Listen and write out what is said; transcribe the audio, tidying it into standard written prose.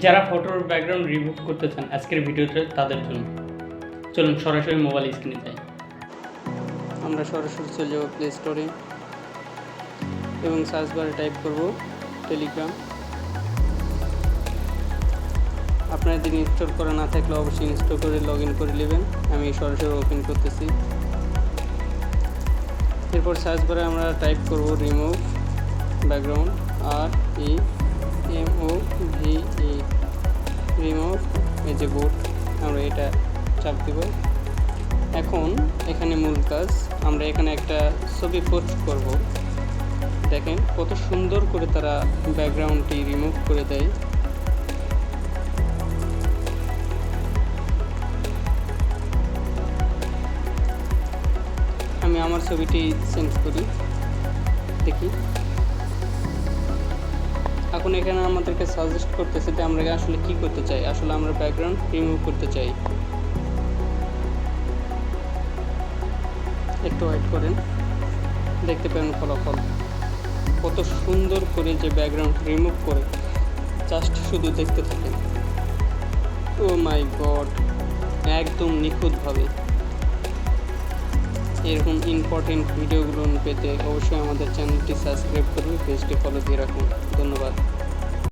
যারা ফটোর background remove করতে চান আজকের ভিডিওতে তাদের জন্য। চলুন সরাসরি মোবাইল স্ক্রিনে যাই। আমরা সরাসরি চলে যাব প্লে স্টোরে এবং সার্চ বারে টাইপ করব টেলিগ্রাম। আপনার যদি ইনস্টল করা না থাকলে অবশ্যই ইনস্টল করে লগ ইন করে নেবেন। আমি সরাসরি ওপেন করতেছি। এরপর সার্চ বারে আমরা টাইপ করব রিমুভ ব্যাকগ্রাউন্ড, REMOVE, রিমুভ এই যে বোর্ড, আমরা এটা চাপ দিব। এখন এখানে মূল কাজ, আমরা এখানে একটা ছবি পোস্ট করব। দেখেন কত সুন্দর করে তারা ব্যাকগ্রাউন্ডটি রিমুভ করে দেয়। আমি আমার ছবিটি চেঞ্জ করি, দেখি। এখন এখানে আমাদেরকে সাজেস্ট করতেছে যে আমরা আসলে কি করতে চাই। আসলে আমরা ব্যাকগ্রাউন্ড রিমুভ করতে চাই। একটু ওয়েট করেন, দেখতে পাবেন ফলাফল কত সুন্দর করে যে ব্যাকগ্রাউন্ড রিমুভ করে। জাস্ট শুধু দেখতে থাকেন। ও মাই গড, একদম নিখুঁতভাবে। এরকম ইম্পর্টেন্ট ভিডিওগুলো পেতে অবশ্যই আমাদের চ্যানেলটি সাবস্ক্রাইব করুন, পেজটি ফলো দিয়ে রাখুন। ধন্যবাদ।